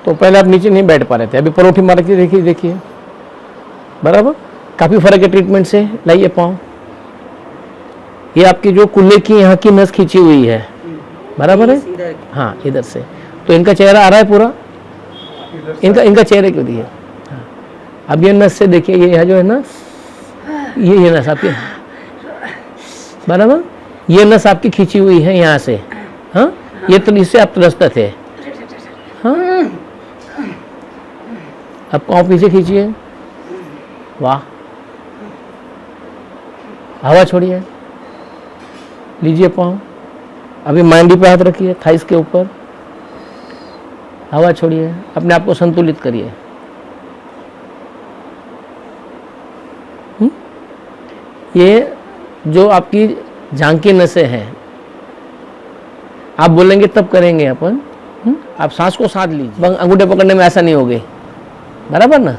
तो पहले आप नीचे नहीं बैठ पा रहे थे, अभी परोठी मार के देखिए, देखिए बराबर, काफ़ी फर्क है ट्रीटमेंट से। लाइए पाँव, ये आपकी जो कुल्ले की यहाँ की नस खींची हुई है, बराबर है, हाँ इधर से। तो इनका चेहरा आ रहा है पूरा, इनका चेहरे क्यों दिए। हाँ। अब ये नस से देखिए, ये यहाँ जो है ना, ये नस आपकी, बराबर, ये नस आपकी खींची हुई है यहाँ से। हाँ, ये तो इससे आप त्रस्त थे। हाँ, अब पाँव पीछे खींचिए, वाह, हवा छोड़िए, लीजिए पाँव, अभी मांडी पे हाथ रखिए, थाइस के ऊपर, हवा छोड़िए, अपने आप को संतुलित करिए। ये जो आपकी जांघ की नसें हैं, आप बोलेंगे तब करेंगे अपन। आप सांस को साध लीजिए, अंगूठे पकड़ने में ऐसा नहीं होगे, बराबर ना।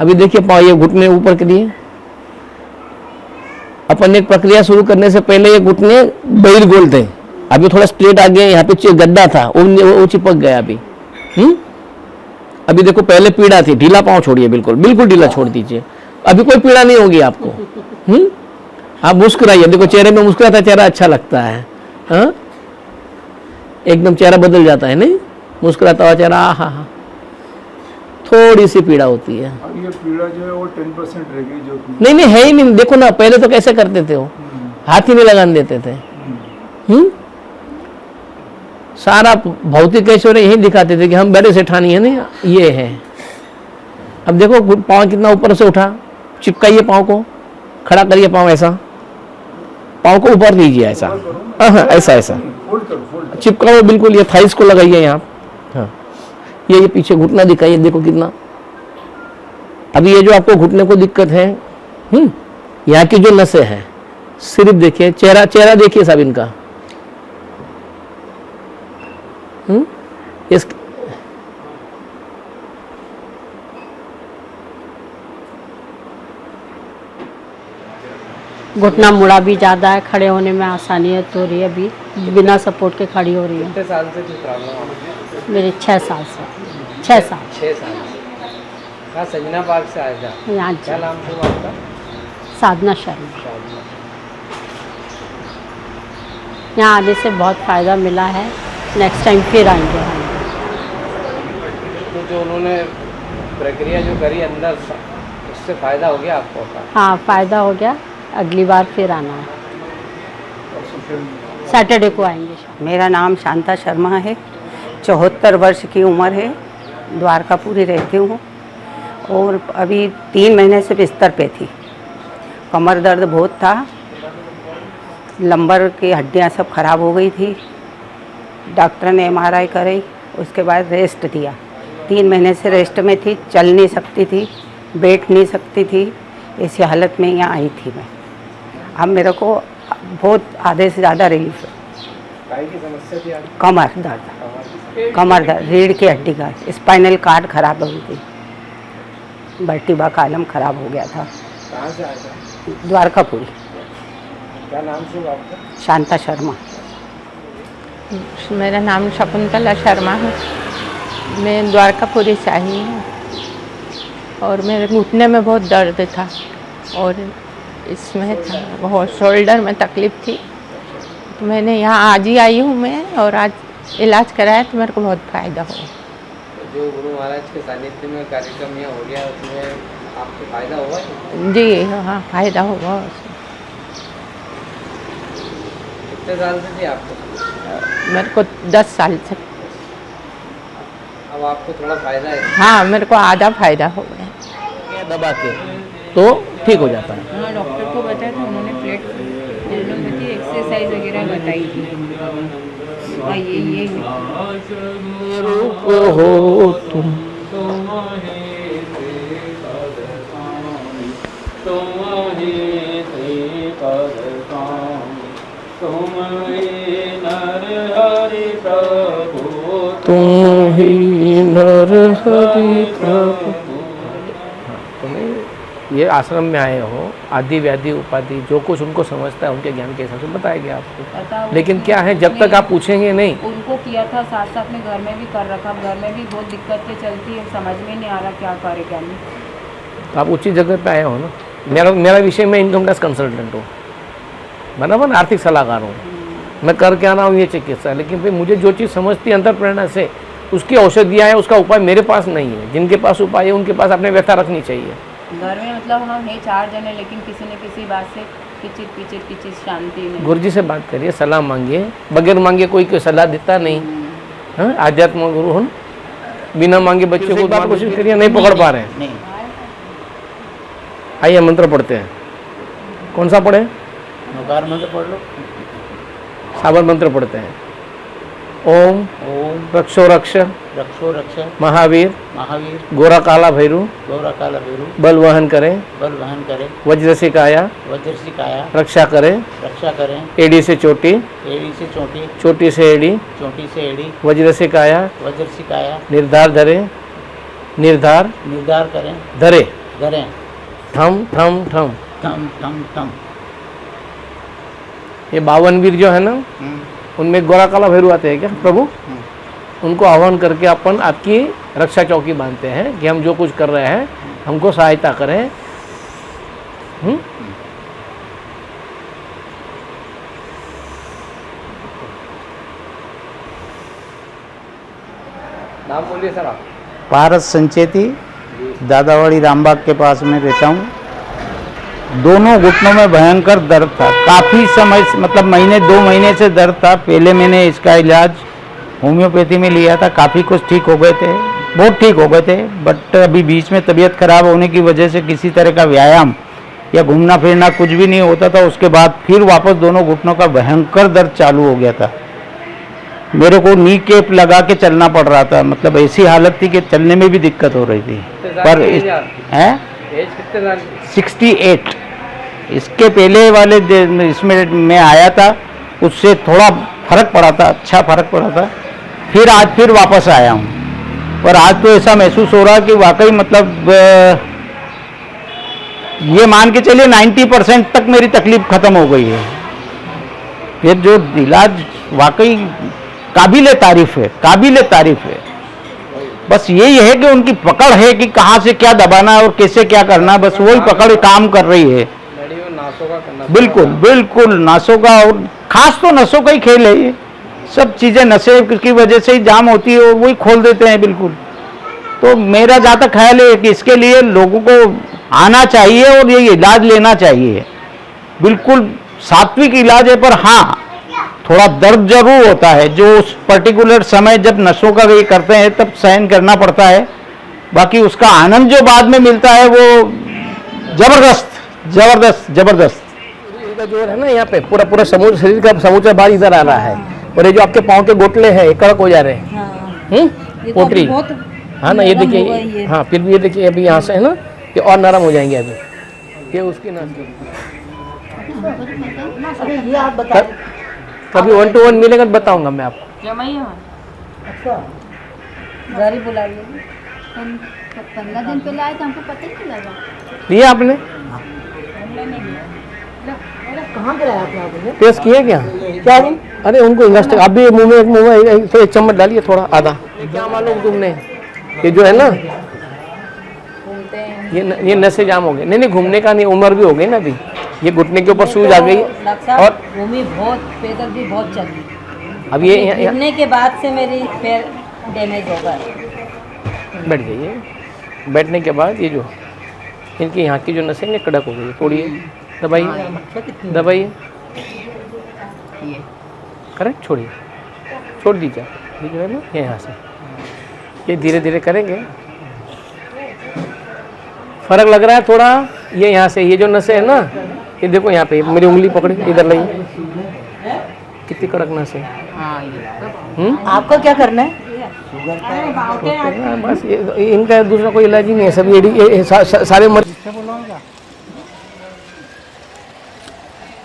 अभी देखिए पाँव ये घुटने ऊपर के लिए, अपन एक प्रक्रिया शुरू करने से पहले ये घुटने बहिर गोल थे, अभी थोड़ा स्ट्रेट आ गए, यहाँ पे गड्ढा था वो चिपक गया अभी। अभी देखो पहले पीड़ा थी, ढीला पाँव छोड़िए, बिल्कुल बिल्कुल ढीला छोड़ दीजिए, अभी कोई पीड़ा नहीं होगी आपको। आप मुस्कुराइए, देखो चेहरे में मुस्कुराता चेहरा अच्छा लगता है। हाँ, एकदम चेहरा बदल जाता है, नहीं मुस्कुराता हुआ चेहरा, हाँ हाँ। थोड़ी सी पीड़ा होती है, ये पीड़ा जो है वो 10% रहेगी जो नहीं है ही नहीं। देखो ना, पहले तो कैसे करते थे, वो हाथ ही नहीं लगाने देते थे। सारा भौतिक ऐश्वर्य यही दिखाते थे कि हम बड़े सेठानी है ना, ये है। अब देखो पाँव कितना ऊपर से उठा, चिपकाइए पाँव को, खड़ा करिए पाँव, ऐसा पाँव को ऊपर दीजिए, ऐसा, हाँ ऐसा ऐसा चिपकाओ बिल्कुल, ये थाइस को लगाइए यहाँ। हाँ, ये पीछे घुटना दिखाइए, देखो कितना। अभी ये जो आपको घुटने को दिक्कत है, यहाँ की जो नसें हैं, सिर्फ देखिए, चेहरा देखिए सब इनका। इस घुटना मुड़ा भी ज़्यादा है, खड़े होने में आसानियत हो रही है, अभी बिना सपोर्ट के खड़ी हो रही है। कितने साल से प्रॉब्लम? मेरे 6 साल से। 6 साल। 6 साल। कहाँ संजना पार्क से आया था? यहाँ। क्या नाम था आपका? साधना शर्मा। यहाँ आने से बहुत फ़ायदा मिला है, नेक्स्ट टाइम फिर आएंगे हम। तो जो उन्होंने प्रक्रिया जो करी अंदर, उससे फ़ायदा हो गया आपको? हाँ, फ़ायदा हो गया, अगली बार फिर आना है, सैटरडे को आएंगे। मेरा नाम शांता शर्मा है, 74 वर्ष की उम्र है, द्वारकापुरी रहती हूँ और अभी 3 महीने से बिस्तर पे थी। कमर दर्द बहुत था, लंबर की हड्डियाँ सब खराब हो गई थी। डॉक्टर ने MRI कराई, उसके बाद रेस्ट दिया। 3 महीने से रेस्ट में थी, चल नहीं सकती थी, बैठ नहीं सकती थी, ऐसी हालत में यहाँ आई थी मैं। अब मेरे को बहुत आधे से ज़्यादा रिलीफ है। काय की समस्या थी आपकी? कमर दर्द, रीढ़ की हड्डी का, स्पाइनल कार्ड खराब हो गई थी, वर्टिब्रा कॉलम खराब हो गया था। कहाँ से आया था? द्वारकापुरी। क्या नाम से आपका? शांता शर्मा। मेरा नाम शकुंतला शर्मा है, मैं द्वारकापुरी से आई हूँ और मेरे घुटने में बहुत दर्द था और इसमें था बहुत, शोल्डर में तकलीफ़ थी। तो मैंने यहाँ आज ही आई हूँ मैं, और आज इलाज कराया तो मेरे को बहुत फ़ायदा हुआ। जो गुरु महाराज के सानिध्य में कार्यक्रम यहाँ हो गया, उसमें आपको फ़ायदा हुआ? जी हाँ, फ़ायदा हुआ उसमें। कितने साल से थी आपको? मेरे को 10 साल से। अब आपको थोड़ा फ़ायदा है? हाँ, मेरे को आधा फ़ायदा हो गया। दबा के तो ठीक हो जाता है। हाँ, डॉक्टर को बताया था उन्होंने, प्लेट एलोपैथी एक्सरसाइज वगैरह बताई थी। हाँ, ये हो तुम तुम ही नर हरि प्रभु। ये आश्रम में आए हो, आदि व्याधि उपाधि जो कुछ उनको समझता है उनके ज्ञान के हिसाब से बताएंगे पता आपको। वो लेकिन क्या है, जब तक आप पूछेंगे नहीं, उनको किया था, साथ साथ में घर में भी कर रखा, घर में भी बहुत दिक्कतें चलती है, समझ में नहीं आ रहा क्या करे क्या नहीं। तो आप उचित जगह पे आए हो ना। मेरा विषय में इनकम टैक्स कंसल्टेंट हूँ, बराबर ना, आर्थिक सलाहकार हूँ, मैं करके आ रहा हूँ ये चिकित्सा। लेकिन फिर मुझे जो चीज़ समझती है अंतर प्रेरणा से, उसकी औषधियाँ हैं, उसका उपाय मेरे पास नहीं है। जिनके पास उपाय है उनके पास अपने व्यथा रखनी चाहिए। घर में मतलब हम हैं 4 जने, लेकिन किसी न किसी बात से किचित शांति नहीं। गुरु जी से बात करिए, सलाह मांगिए, बगैर मांगे कोई सलाह देता नहीं। हाँ, आध्यात्म गुरु हो, बिना मांगे बच्चों को बात कोशिश करिए, नहीं पकड़ पा रहे हैं। आइए मंत्र पढ़ते हैं। कौन सा पढ़े? नकार मंत्र पढ़ लो। साबर मंत्र पढ़ते हैं। ओम ओम रक्षो रक्ष रक्षो रक्ष महावीर महावीर गोरा काला भैरू गौरा काला भैरू बल वहन करें बल वहन करे वज्र से काया वज्र काया रक्षा करें रक्षा करें एड़ी से चोटी एड़ी से चोटी चोटी से एड़ी चोटी से एड़ी वज्र से काया वज्र से काया निर्धार धरे निर्धार निर्धार करें धरे धरें थम थम थम। थम थम थम। ये 52 वीर जो है ना, उनमें गोरा काला भैरू आते हैं क्या प्रभु? उनको आह्वान करके अपन आपकी रक्षा चौकी बांधते हैं कि हम जो कुछ कर रहे हैं हमको सहायता करें। नाम बोलिए सर आप। पारस संचेती, दादावाड़ी रामबाग के पास में रहता हूँ। दोनों घुटनों में भयंकर दर्द था, काफ़ी समय से, मतलब महीने 2 महीने से दर्द था। पहले मैंने इसका इलाज होम्योपैथी में लिया था, काफ़ी कुछ ठीक हो गए थे, बहुत ठीक हो गए थे। बट अभी बीच में तबीयत खराब होने की वजह से किसी तरह का व्यायाम या घूमना फिरना कुछ भी नहीं होता था। उसके बाद फिर वापस दोनों घुटनों का भयंकर दर्द चालू हो गया था। मेरे को नी केप लगा के चलना पड़ रहा था, मतलब ऐसी हालत थी कि चलने में भी दिक्कत हो रही थी। पर एज कितने साल? 68। इसके पहले वाले इसमें मैं आया था, उससे थोड़ा फर्क पड़ा था, अच्छा फर्क पड़ा था। फिर आज फिर वापस आया हूँ, पर आज तो ऐसा महसूस हो रहा कि वाकई मतलब ये मान के चलिए 90% तक मेरी तकलीफ खत्म हो गई है। फिर जो इलाज वाकई काबिल तारीफ है, काबिल तारीफ है। बस यही है कि उनकी पकड़ है कि कहाँ से क्या दबाना है और कैसे क्या करना है, बस वही पकड़ काम कर रही है। बिल्कुल बिल्कुल नसों का, और खास तो नसों का ही खेल है ये। सब चीज़ें नशे की वजह से ही जाम होती है और वही खोल देते हैं बिल्कुल। तो मेरा जहाँ तक ख्याल है कि इसके लिए लोगों को आना चाहिए और ये इलाज लेना चाहिए। बिल्कुल सात्विक इलाज है, पर हाँ थोड़ा दर्द जरूर होता है, जो उस पर्टिकुलर समय जब नशों का ये करते हैं तब सहन करना पड़ता है। बाकी उसका आनंद जो बाद में मिलता है वो जबरदस्त जबरदस्त जबरदस्त। इनका जो है ना, यहाँ पे पूरा पूरा समूच शरीर का समूचा भार इधर आ रहा है, और ये जो आपके पाँव के गोटले हैं ये कड़क हो जा रहे हैं। पोटरी, हाँ ना, ये देखिए, हाँ फिर भी ये देखिए अभी यहाँ से है ना, ये और नरम हो जाएंगे अभी। ये उसकी ना कभी 1 to 1 मिलेगा तो बताऊंगा मैं आपको। अच्छा, गाड़ी बुलाइए। 15 दिन पहले आए थे, हमको पता ही नहीं लगा। लिया आपने? कहाँ गिराया आपने? टेस्ट किया क्या? क्या? अरे उनको इंडस्ट्री, आप भी मुंह में तो 1 चम्मच डालिए, थोड़ा आधा। क्या मालूम तुमने, ये जो है ना, ये नसें जाम हो गए। नहीं घूमने का नहीं, उम्र भी हो गई ना अभी, ये घुटने के ऊपर सूज आ गई। और भूमि बहुत, पैदल भी बहुत चल रही। अब ये गिरने के बाद से मेरी पैर डैमेज हो गया। बैठ जाइए। बैठने के बाद ये जो इनकी यहाँ की जो नसें हैं कड़क हो गई, तोड़िए, दबाइए दबाइए, करेक्ट, छोड़िए, छोड़ दीजिए। ये जो है ना, ये यहाँ से ये धीरे धीरे करेंगे, फर्क लग रहा है थोड़ा। ये यहाँ से ये जो नसें है ना, ये देखो यहाँ पे मेरी उंगली पकड़ी, इधर लाइए, कितनी कड़क नस है। आपको क्या करना है? बस ये इनका दूसरा कोई इलाज ही नहीं है, सब ये सारे मर।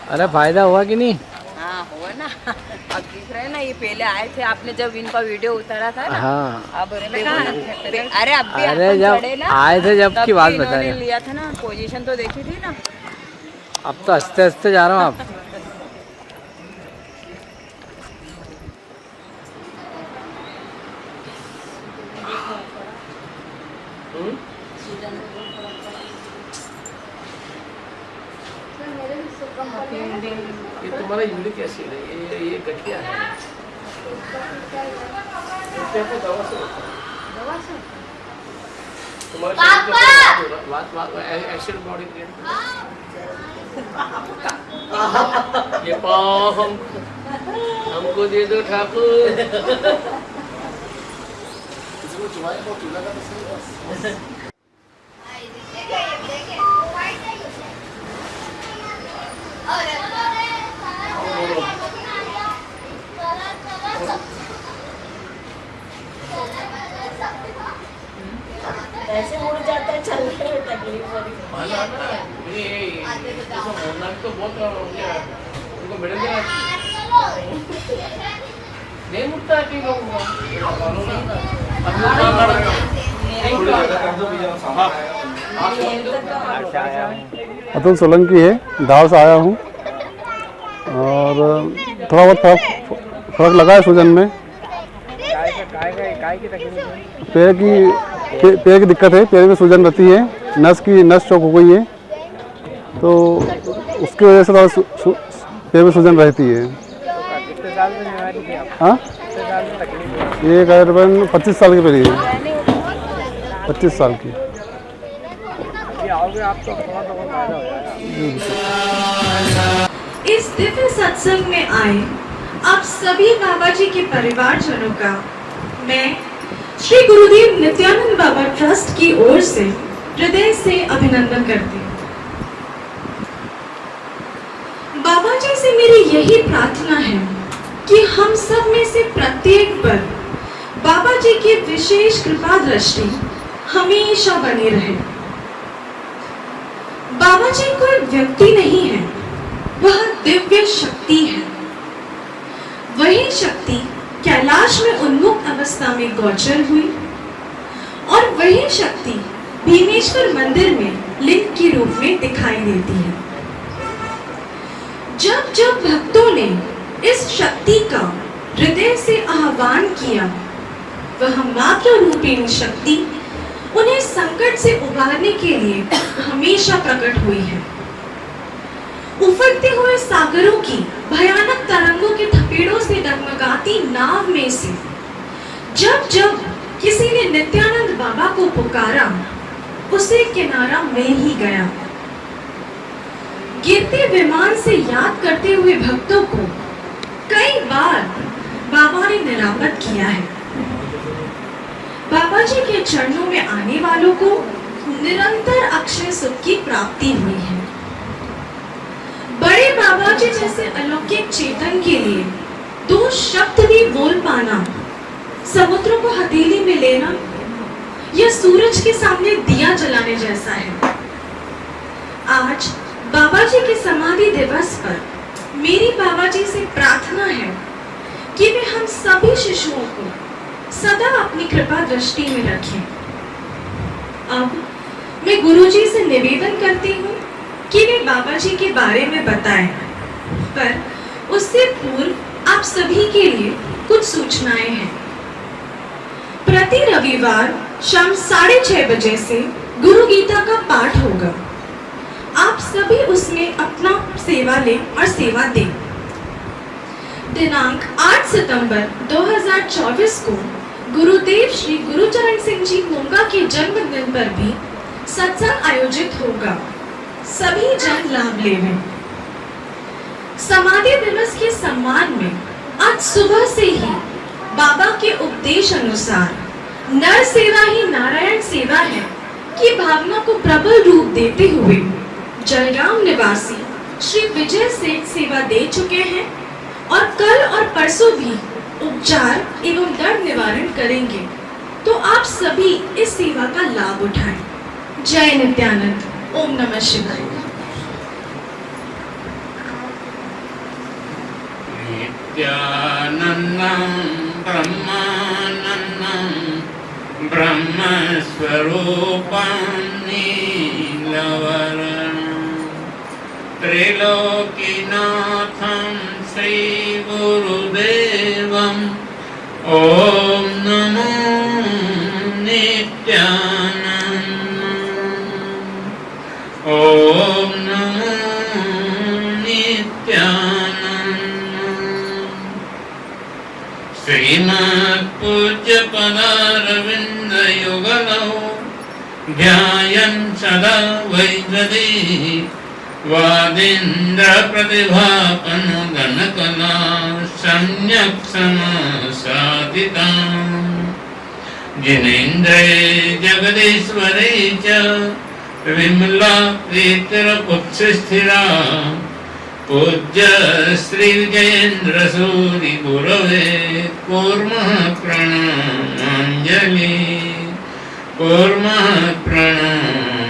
अरे फायदा हुआ कि नहीं? हाँ हाँ हुआ ना। अब दिख रहे हैं ना, ये पहले आए थे, आपने जब इनका वीडियो उतारा था ना। हाँ अब अरे अब भी अरे अपन जब खड़े ना, आए थे जब तब की भी बात बता इन्होंने रहे, लिया था ना, पोजीशन तो देखी थी ना। अब तो हंसते हंसते जा रहा हूँ आप। ये तुम्हारा यूरिक एसिड है, ये गठिया है। एसिड बॉडी ये पाँव हमको दे दो ठाकुर। ऐसे मुड़ जाता है, चलने में तकलीफ हो रही तो बहुत हो गया, उनको मिल गया नहीं मुड़ता है कई लोगों का। अतुल सोलंकी है, धार से आया हूँ और थोड़ा बहुत फर्क लगा है सूजन में। पैर की दिक्कत है, पैर में सूजन रहती है, नस चौक हो गई है, तो उसकी वजह से थोड़ा पैर में सूजन रहती है। हाँ, ये करीबन 25 साल की पहली है, 25 साल की। इस दिव्य सत्संग में आए आप सभी बाबा जी के परिवारजनों का मैं श्री गुरुदेव नित्यानंद बाबा ट्रस्ट की ओर से हृदय से अभिनंदन करती हूँ। बाबा जी से मेरी यही प्रार्थना है कि हम सब में से प्रत्येक पर बाबा जी की विशेष कृपा दृष्टि हमेशा बनी रहे। बाबा जी कोई व्यक्ति नहीं है, वह दिव्य शक्ति है। वही शक्ति कैलाश में उन्मुक्त अवस्था में गोचर हुई और वही शक्ति भीमेश्वर मंदिर में लिंग के रूप में दिखाई देती है। जब जब भक्तों ने इस शक्ति का हृदय से आह्वान किया, वह मात्र रूपिणी शक्ति उन्हें संकट से उबारने के लिए हमेशा प्रकट हुई है। उफरते हुए सागरों की भयानक तरंगों के थपेड़ों से डगमगाती नाव में से जब जब किसी ने नित्यानंद बाबा को पुकारा, उसे किनारा मिल ही गया। गिरते विमान से याद करते हुए भक्तों को कई बार बाबा ने निरापद किया है। बाबा जी के चरणों में आने वालों को निरंतर अक्षय सुख की प्राप्ति हुई है। बड़े बाबा जी जैसे अलौकिक चेतन के लिए दो शब्द भी बोल पाना, समुद्र को हथेली में लेना या सूरज के सामने दिया जलाने जैसा है। आज बाबा जी के समाधि दिवस पर मेरी बाबा जी से प्रार्थना है कि वे हम सभी शिशुओं को सदा अपनी कृपा दृष्टि में रखें। अब मैं गुरुजी से निवेदन करती हूँ कि वे बाबा जी के बारे में बताएं, पर उससे पूर्व आप सभी के लिए कुछ सूचनाएं हैं। प्रति रविवार शाम 6:30 बजे से गुरु गीता का पाठ होगा। आप सभी उसमें अपना सेवा लें और सेवा दें। दिनांक 8 सितंबर 2024 को गुरुदेव श्री गुरुचरण सिंह जी मोंगा के जन्मदिन पर भी सत्संग आयोजित होगा। सभी जन लाभ लेवें। समाधि दिवस के सम्मान में आज सुबह से ही बाबा के उपदेश अनुसार नर सेवा ही नारायण सेवा है की भावना को प्रबल रूप देते हुए जलगांव निवासी श्री विजय सेठ सेवा दे चुके हैं और कल और परसों भी उपचार एवं दर्द निवारण करेंगे, तो आप सभी इस सेवा का लाभ उठाएं। जय नित्यानंद। ओम नमः शिवाय। नित्यानन्दं ब्रह्मानन्दं ब्रह्मस्वरूपं नीलवर्णं त्रिलोकीनाथं श्रीगुरुदेवम् ॐ नमो नित्यानन्दम् ॐ नमो नित्यानन्दम् श्रीमत्पूज्यपदारविन्दयुगलौ ध्यायन् सदा वैदधि वादीन्द्रप्रतिभापनुगणकला सम्यक् समासादिताम् जिनेन्द्रे जगदीश्वरे च विमला प्रीतिरपुत्स्थिरा पूज्य श्री विजयेन्द्र सूरि गुरवे कूर्मः प्रणामाञ्जलि कूर्मः प्रणामाञ्जलि।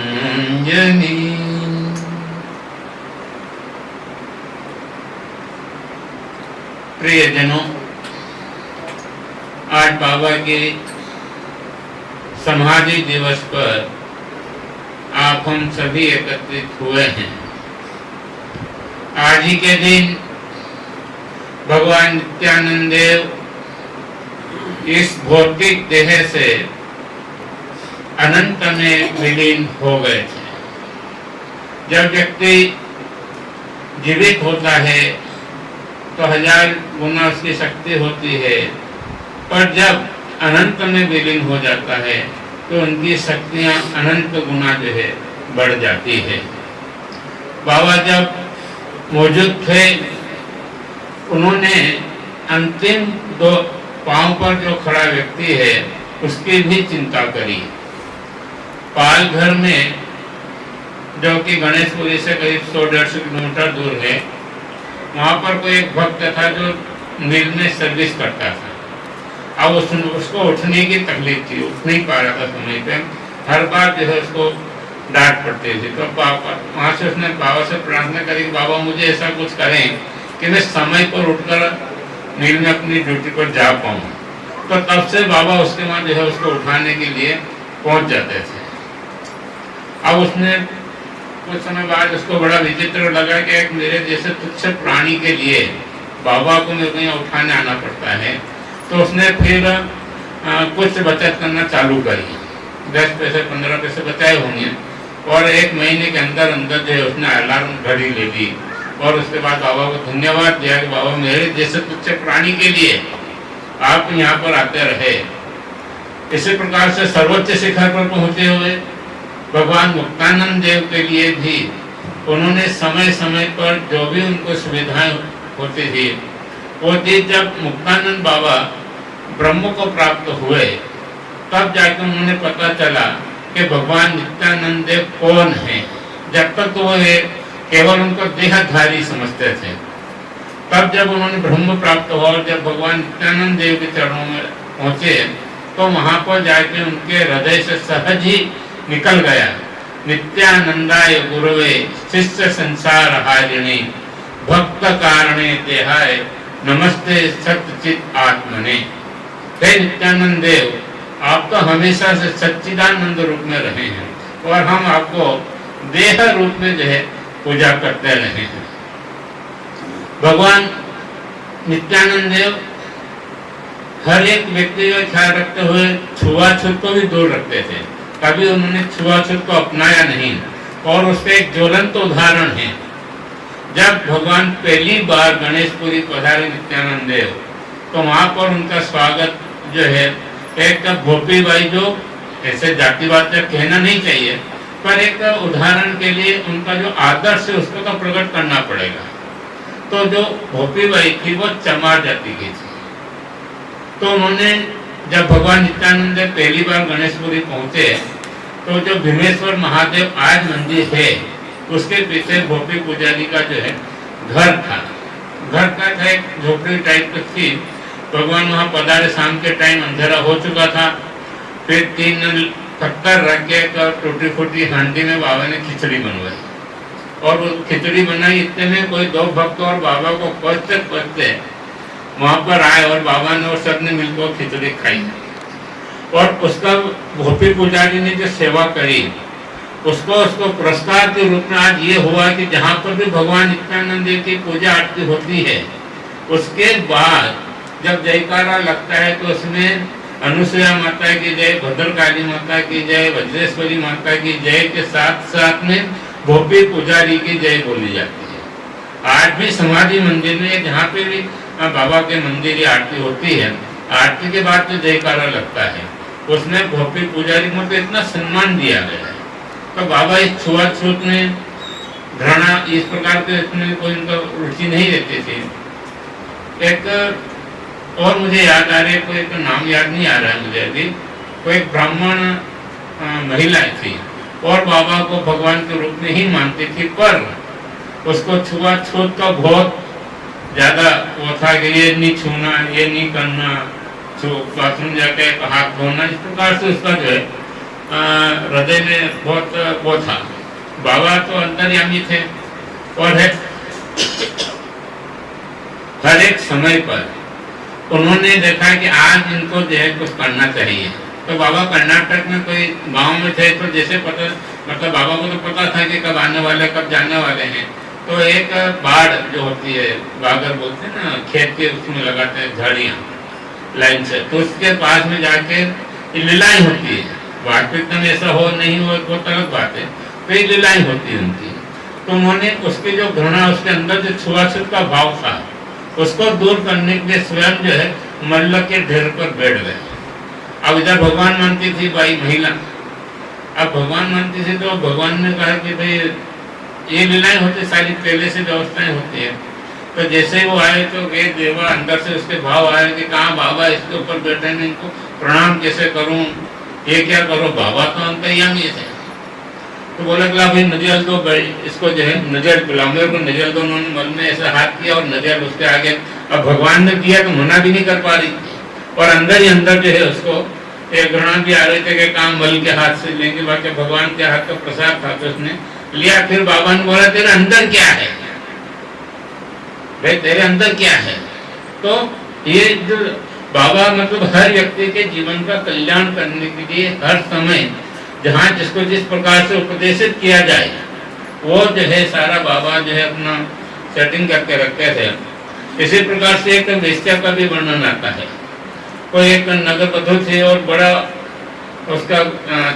प्रियजनों, आज बाबा के समाधि दिवस पर आप हम सभी एकत्रित हुए हैं। आज ही के दिन भगवान नित्यानंद देव इस भौतिक देह से अनंत में विलीन हो गए थे। जब व्यक्ति जीवित होता है तो 1000 गुना उसकी शक्ति होती है, पर जब अनंत में विलीन हो जाता है तो उनकी शक्तियां अनंत गुना जो है बढ़ जाती है। बाबा जब मौजूद थे, उन्होंने अंतिम 2 पांव पर जो खड़ा व्यक्ति है उसकी भी चिंता करी। पाल घर में, जो कि गणेशपुरी से करीब 100-150 किलोमीटर दूर है, वहाँ पर कोई एक भक्त था जो मिल में सर्विस करता था। अब उसको उठने की तकलीफ थी, उठ नहीं पा रहा था समय पे। हर बार जो है उसको डांट पड़ती थी। तो वहाँ से उसने बाबा से प्रार्थना करी, बाबा मुझे ऐसा कुछ करें कि मैं समय पर उठकर मिल में अपनी ड्यूटी पर जा पाऊँ। तो तब से बाबा उसके वहाँ जो है उसको उठाने के लिए पहुँच जाते थे। अब उसने कुछ समय बाद उसको बड़ा विचित्र लगा कि एक मेरे जैसे तुच्छ प्राणी के लिए बाबा को मेरे को यहाँ उठाने आना पड़ता है। तो उसने फिर कुछ बचत करना चालू करी। 10 पैसे 15 पैसे बचाए होंगे, और 1 महीने के अंदर अंदर जो है उसने अलार्म घड़ी ले ली और उसके बाद बाबा को धन्यवाद दिया कि बाबा मेरे जैसे तुच्छ प्राणी के लिए आप यहाँ पर आते रहे। इसी प्रकार से सर्वोच्च शिखर पर पहुँचे हुए भगवान मुक्तानंद देव के लिए भी उन्होंने समय समय पर जो भी उनको सुविधाएं होती थी वो थी। जब मुक्तानंद बाबा ब्रह्म को प्राप्त हुए तब जाकर उन्होंने पता चला कि भगवान नित्यानंद देव कौन है। जब तक तो वो केवल उनको देहधारी समझते थे। तब जब उन्होंने ब्रह्म प्राप्त हुआ और जब भगवान नित्यानंद देव के चरणों में पहुंचे तो वहां पर जाके उनके हृदय से सहज ही निकल गया, नित्यानंदाय गुरुवे शिष्य संसार हारिणे भक्त कारणे देहाय नमस्ते सच्चित आत्मने। हे नित्यानंद देव, आप तो हमेशा से सच्चिदानंद रूप में रहे हैं और हम आपको देह रूप में जो है पूजा करते रहे हैं। भगवान नित्यानंद देव हर एक व्यक्ति का ख्याल रखते हुए छुआछूत को भी दूर रखते थे। कभी उन्होंने छुआछूत को अपनाया नहीं, और उसका एक ज्वलंत उदाहरण है। जब भगवान पहली बार गणेशपुरी पधारे नित्यानंद देव, तो वहां पर उनका स्वागत जो है एक गोपी बाई, जो ऐसे जातिवाद से कहना नहीं चाहिए, पर एक उदाहरण के लिए उनका जो आदर्श है उसको तो प्रकट करना पड़ेगा। तो जो गोपी बाई थी वो चमार जाति की थी। तो उन्होंने जब भगवान नित्यानंद देव पहली बार गणेशपुरी पहुंचे तो जो भीमेश्वर महादेव आज मंदिर है उसके पीछे गोपी पुजारी का जो है घर था। घर का था एक झोपड़ी टाइप की थी। भगवान वहाँ पधारे, शाम के टाइम अंधेरा हो चुका था। फिर 3 पत्थर रख के टूटी फूटी हांडी में बाबा ने खिचड़ी बनवाई, और वो खिचड़ी बनाई। इतने में कोई 2 भक्त और बाबा को पहुँचते वहाँ पर आए और बाबा ने और सबने मिलकर खिचड़ी खाई और उसका भोपी पुजारी ने जो सेवा करी उसको पुरस्कार के रूप में आज ये हुआ कि जहाँ पर भी भगवान नित्यानंद की पूजा आरती होती है उसके बाद जब जयकारा लगता है तो उसमें अनुसुया माता की जय, भद्रकाली माता की जय, वज्रेश्वरी माता की जय के साथ साथ में भोपी पुजारी की जय बोली जाती है। आज भी समाधि मंदिर में जहाँ पे भी बाबा के मंदिर या आरती होती है, आरती के बाद जो जयकारा लगता है उसमें भोपी पुजारी को तो इतना सम्मान दिया गया है। तो बाबा इस छुआछूत में घृणा इस प्रकार के इसमें कोई उनका रुचि नहीं रहती थी। एक और मुझे याद आ रही है, कोई एक नाम याद नहीं आ रहा है मुझे अभी, कोई एक ब्राह्मण महिला थी और बाबा को भगवान के रूप में ही मानती थी, पर उसको छुआछूत का बहुत ज्यादा वो था कि ये नहीं छूना, ये नहीं करना, बाथरूम जाके हाथ धोना, इस प्रकार से उसका जो है हृदय में बहुत वो था। बाबा तो अंतर्यामी थे और है हर एक समय पर उन्होंने देखा कि आज इनको जो है कुछ करना चाहिए। तो बाबा कर्नाटक में कोई गांव में थे, तो जैसे पता मतलब बाबा को तो पता था कि कब आने वाले कब जाने वाले हैं, तो एक बाड़ जो होती है, बागर बोलते हैं ना, खेत के उसमें लगाते हैं झाड़ियाँ लाइन से, तो उसके पास में जाके लीलाएं होती है। वास्तविकता में ऐसा हो नहीं हो बहुत अलग बात है, तो ये लीलाएं होती है उनकी। तो उन्होंने उसकी जो घृणा, उसके अंदर जो छुआछूत का भाव था, उसको दूर करने के लिए स्वयं जो है मल्ल के ढेर पर बैठ गए। अब इधर भगवान मानती थी भाई महिला, अब भगवान मानती थी तो भगवान ने कहा कि भाई ये लीलाएं होती सारी पहले से व्यवस्थाएं होती है। तो जैसे वो आए तो वे देवा अंदर से उसके भाव आए कि कहाँ बाबा इसके ऊपर बैठे हैं, इनको प्रणाम कैसे करूं, ये क्या करो, बाबा तो अंतर्यामी थे। तो बोला कि भाई नजर दो, इसको जो है नजर पिला, मेरे को नजर दो। उन्होंने मन में ऐसा हाथ किया और नजर उसके आगे, अब भगवान ने किया तो मना भी नहीं कर पा रही और अंदर ही अंदर जो है उसको एक घृणा भी आ रहे थे कि काम मल के हाथ से लेंगे, बाकी भगवान के हाथ का प्रसाद था तो उसने लिया। फिर बाबा ने बोला तेरे अंदर क्या है भाई, तेरे अंदर क्या है। तो ये जो बाबा मतलब हर व्यक्ति के जीवन का कल्याण करने के लिए हर समय जहाँ जिसको जिस प्रकार से उपदेशित किया जाए वो जो है सारा बाबा जो है अपना सेटिंग करके रखते थे। इसी प्रकार से एक वेश्या का भी वर्णन आता है। कोई एक नगर बधू थी और बड़ा उसका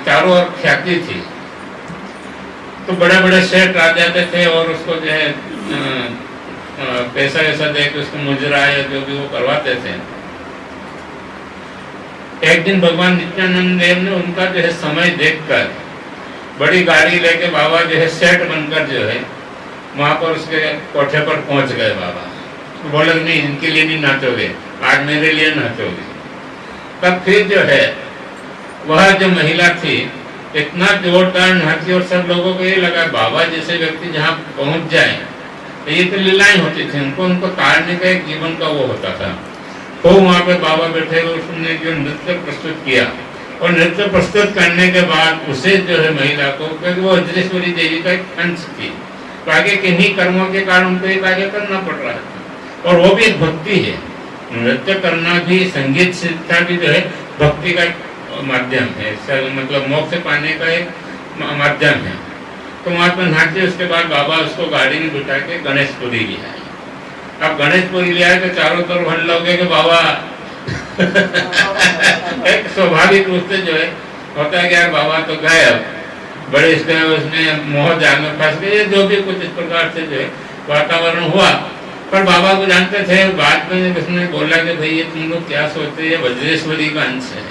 चारों ओर ख्याति थी, तो बड़े बड़े सेठ आ जाते थे और उसको जो है पैसा वैसा दे के उसको मुजरा या जो भी वो करवाते थे। एक दिन भगवान नित्यानंद देव ने उनका जो है समय देखकर बड़ी गाड़ी लेके बाबा जो है सेठ बनकर जो है वहां पर उसके कोठे पर पहुंच गए। बाबा तो बोले नहीं, इनके लिए नहीं नाचोगे, आज मेरे लिए नाचोगे। तब फिर जो है वह जो महिला थी इतना जोरदार नाची और सब लोगों को ये लगा बाबा जैसे व्यक्ति जहाँ पहुंच जाए, ये तो लीलाएं होती थी, उनको तारने का एक जीवन का वो होता था। तो वहाँ पे बाबा बैठे हुए उसने जो नृत्य प्रस्तुत किया और नृत्य प्रस्तुत करने के बाद उसे जो है महिला को, क्योंकि वो वज्रेश्वरी देवी का एक अंश थी, तो आगे किन्हीं कर्मों के कारण उनको ये कार्य करना पड़ रहा था और वो भी एक भक्ति है। नृत्य करना भी, संगीत शिक्षा भी जो है भक्ति का माध्यम है, मतलब मोक्ष पाने का एक माध्यम है। तो वहाँ पर नाचे, उसके बाद बाबा उसको गाड़ी में बिठा के गणेशपुरी ले आए। अब गणेशपुरी ले आए तो चारों तरफ हल्ला हो गया कि बाबा एक स्वाभाविक रूप से जो है होता है कि यार बाबा तो गए, अब बड़े उसमें मोह जाल में फंस गए, जो भी कुछ इस प्रकार से जो है वातावरण हुआ। पर बाबा को जानते थे, बाद में उसने बोला कि भाई ये तुम लोग क्या सोचते हैं, वज्रेश्वरी का अंश है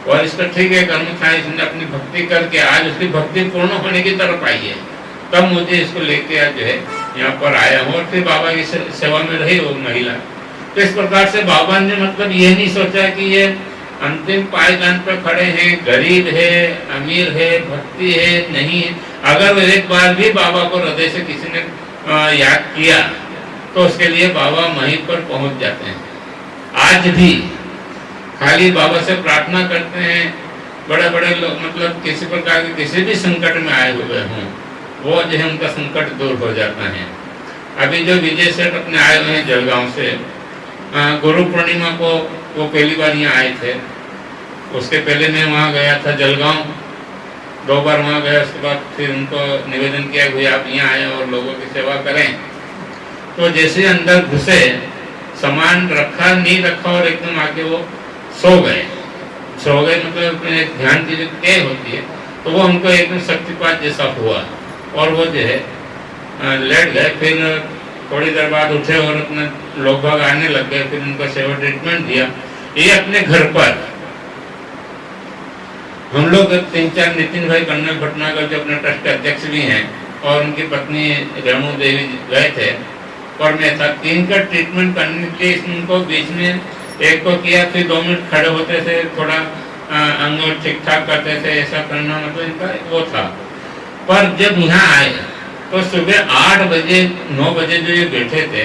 और इसका ठीक है कर्म था, इसने अपनी भक्ति करके आज उसकी भक्ति पूर्ण होने की तरफ आई है, तब मुझे इसको लेके आज जो है यहाँ पर आया हूँ और फिर बाबा की सेवा में रही वो महिला। तो इस प्रकार से बाबा ने मतलब ये नहीं सोचा कि ये अंतिम पायदान पर खड़े हैं, गरीब है, अमीर है, भक्ति है, नहीं है। अगर वो एक बार भी बाबा को हृदय से किसी ने याद किया तो उसके लिए बाबा वहीं पर पहुंच जाते हैं। आज भी खाली बाबा से प्रार्थना करते हैं, बड़े बड़े लोग मतलब किसी प्रकार के किसी भी संकट में आए हुए हों, वो जो है उनका संकट दूर हो जाता है। अभी जो विजय सेठ अपने आए हुए हैं जलगांव से, गुरु पूर्णिमा को वो पहली बार यहाँ आए थे। उसके पहले मैं वहाँ गया था जलगांव, 2 बार वहाँ गया। उसके बाद फिर उनको निवेदन किया कि आप यहाँ आए और लोगों की सेवा करें। तो जैसे अंदर घुसे, सामान रखा नहीं रखा और एकदम आके वो सो गए मतलब अपने ध्यान की जो टेव होती है, तो वो हमको एकदम शक्तिपात जैसा हुआ और वो जो है लेट गए। फिर थोड़ी देर बाद उठे और अपने लोग बाग आने लग गए। फिर उनका सेवा ट्रीटमेंट दिया। ये अपने घर पर हम लोग 3-4 नितिन भाई कर्नल भटनागर जो अपने ट्रस्ट के अध्यक्ष भी हैं और उनकी पत्नी रेणु देवी गए थे और मैं था। 3 का ट्रीटमेंट करने के लिए उनको बीच में एक को किया, फिर 2 मिनट खड़े होते थे, थोड़ा अंग ठीक ठाक करते थे, ऐसा करना मतलब इनका वो था। पर जब यहाँ आए तो सुबह 8 बजे 9 बजे जो ये बैठे थे,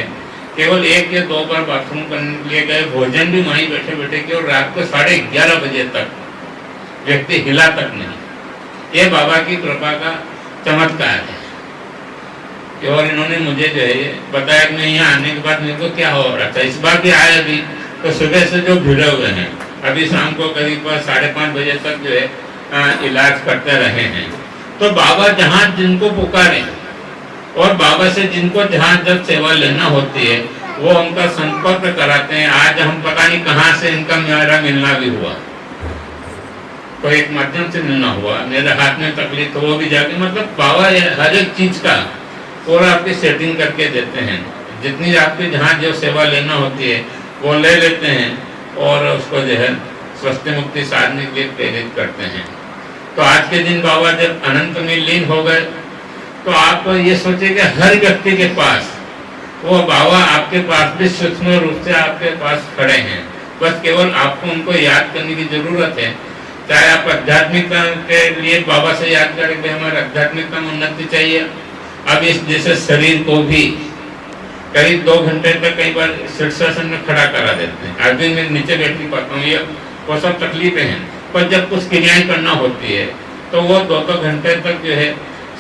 केवल 1 या 2 बार बाथरूम करने के लिए गए, भोजन भी वहीं बैठे बैठे किया और रात को 11:30 बजे तक व्यक्ति हिला तक नहीं। ये बाबा की कृपा का चमत्कार है। और इन्होंने मुझे जो है बताया कि मैं यहाँ आने के बाद मेरे को क्या हो रहा था। इस बार भी आए अभी तो सुबह से जो भिड़े हुए हैं, अभी शाम को करीब 5:30 बजे तक जो है इलाज करते रहे हैं। तो बाबा जहाँ जिनको पुकारे और बाबा से जिनको जहाँ जब सेवा लेना होती है वो उनका संपर्क कराते हैं। आज हम पता नहीं कहाँ से इनका मेरा मिलना भी हुआ, तो एक माध्यम से मिलना हुआ। मेरे हाथ में तकलीफ तो वो भी जाके मतलब बाबा हर एक चीज का पूरा आपकी सेटिंग करके देते हैं। जितनी आपकी जहाँ जो सेवा लेना होती है वो ले लेते हैं और उसको जो है स्वस्थ मुक्ति साधने के लिए प्रेरित करते हैं। तो आज के दिन बाबा जब अनंत में लीन हो गए तो आप ये सोचिए हर व्यक्ति के पास वो बाबा आपके पास भी सूक्ष्म रूप से आपके पास खड़े हैं। बस केवल आपको उनको याद करने की जरूरत है। चाहे आप आध्यात्मिकता के लिए बाबा से याद करें कि हमारे आध्यात्मिकता में उन्नति चाहिए। अब इस जैसे शरीर को भी करीब 2 घंटे तक कई बार शीर्षासन में खड़ा करा देते हैं। आज भी मैं नीचे बैठ नहीं पाता हूँ, ये वो सब तकलीफें हैं। पर जब कुछ क्रियाएं करना होती है तो वो 2 घंटे तक जो है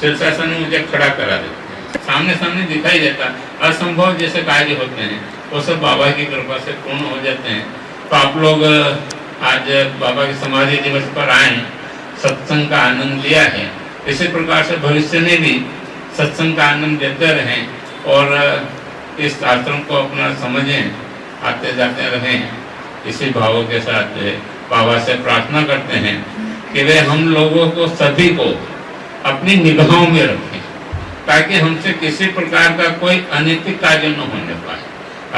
शीर्षासन में मुझे खड़ा करा देते हैं। सामने सामने दिखाई देता, असंभव जैसे कार्य होते हैं वो सब बाबा की कृपा से पूर्ण हो जाते हैं। तो आप लोग आज बाबा के समाधि दिवस पर आए, सत्संग का आनंद लिया है। इसी प्रकार से भविष्य में भी सत्संग का आनंद देते रहें और इस आश्रम को अपना समझें, आते जाते रहें। इसी भावों के साथ बाबा से प्रार्थना करते हैं कि वे हम लोगों को सभी को अपनी निगाहों में रखें ताकि हमसे किसी प्रकार का कोई अनैतिक कार्य न होने पाए।